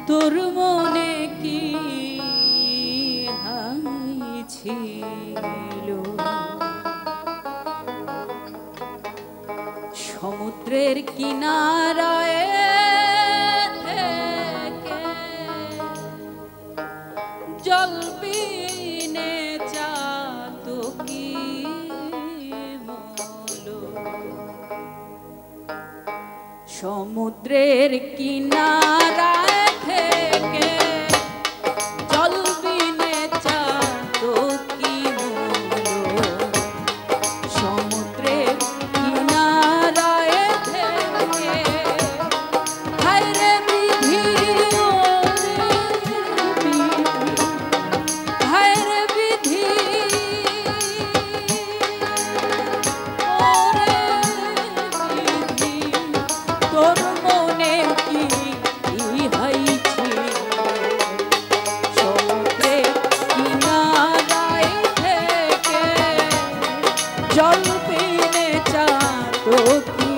তোর মনে কি ছিল সমুদ্রের কিনারায় থেকে জল বিনে চাতকি মলো সমুদ্রের কিনারায় থেকে জল বিনে চাতকি মলো সমুদ্রের কিনারায় থেকে হায়রে বিধি হায়রে বিধি ওরে বিধি তোর মনে কি হইছে সমুদ্রের কিনারায় থেকে জল বিনে চাতকি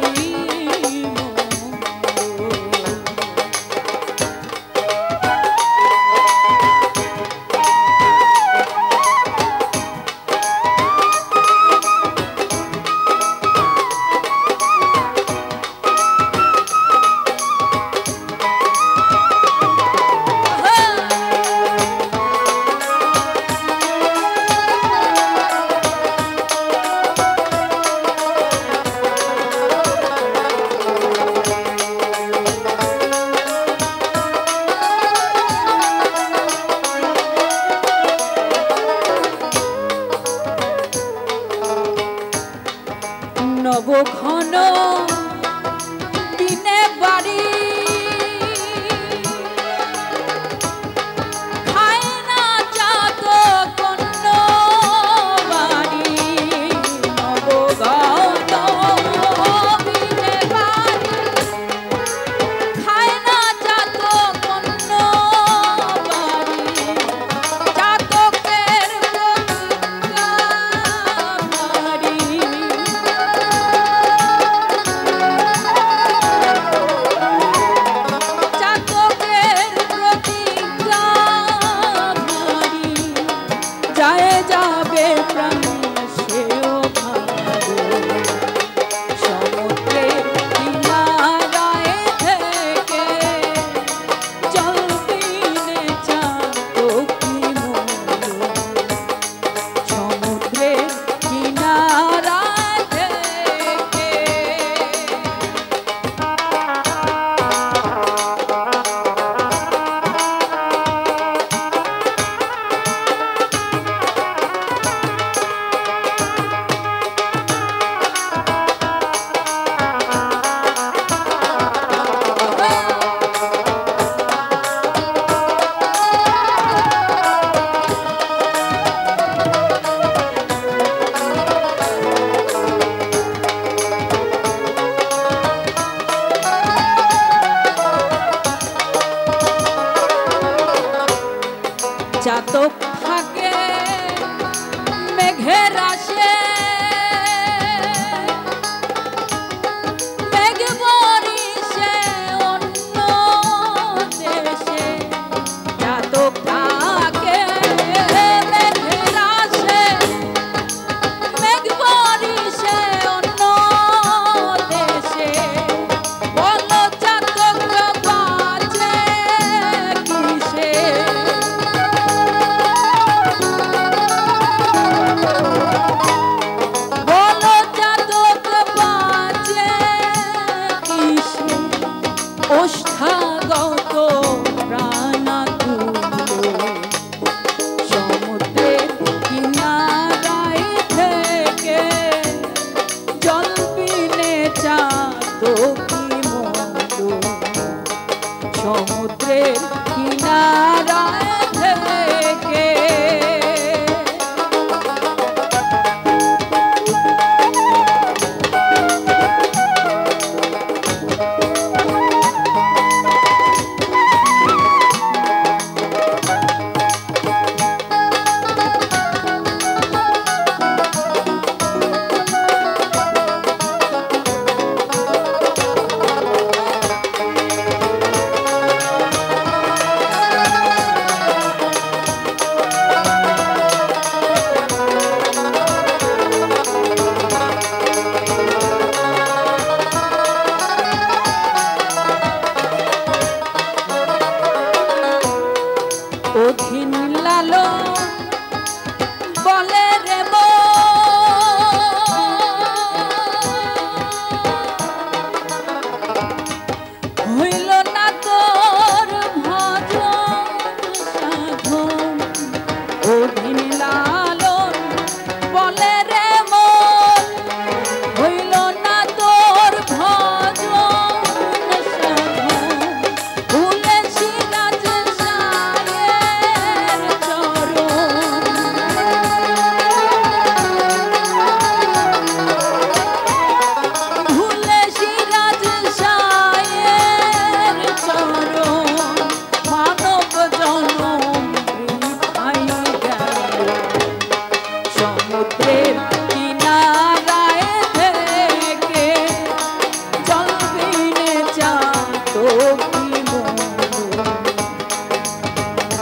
নবঘন দিনে বাড়ি খায় না চাত কন্ন বাড়ি নবঘন দিনে বাড়ি খায় না চাত কন্ন বাড়ি চাতকের যাবে প্রাণ সেও ভালো সমুদ্রের কিনারায় থেকে জল বিনে চাতকি মলো সমুদ্রের কিনারায় থেকে চাতক থাকে মেঘের আসে মেঘ বরিশে অন্য দেশে চাতক থাকে মেঘের আসে মেঘ বরিশে অন্য দেশে বলো চাতক বাঁচে কিসে ওষ্ঠাগত প্রাণাকুল সমুদ্রের কিনারায় থেকে জল বিনে চাতকি মলো সমুদ্রের কিনারায় থেকে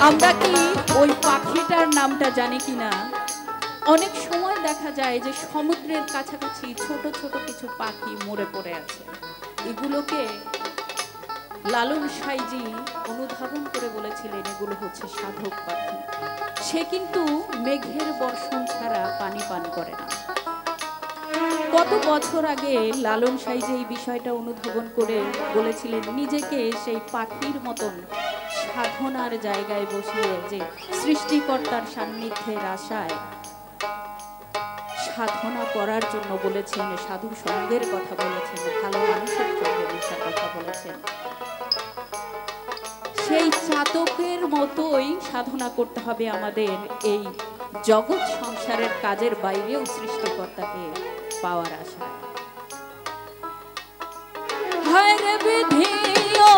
আমরা কি ওই পাখিটার নামটা জানি কিনা? অনেক সময় দেখা যায় যে সমুদ্রের কাছাকাছি ছোট ছোট কিছু পাখি মরে পড়ে আছে। এগুলোকে লালন সাঁইজি অনুধাবন করে বলেছিলেন এগুলো হচ্ছে সাধক পাখি। সে কিন্তু মেঘের বর্ষণ ছাড়া পানি পান করে না। কত বছর আগে লালন সাঁইজি এই বিষয়টা অনুধাবন করে বলেছিলেন নিজেকে সেই পাখির মতন সাধনার জায়গায় বসিয়ে, যে সৃষ্টিকর্তার সান্নিধ্যের আশায় সাধনা করার জন্য বলেছেন, সাধু সঙ্গের কথা বলেছেন, ভালো মানুষের সঙ্গে মেশার কথা বলেছেন। সেই চাতকের মতোই সাধনা করতে হবে আমাদের এই জগৎ সংসারের কাজের বাইরেও সৃষ্টিকর্তাকে পাওয়ার আশায়। হায় রে বিধিও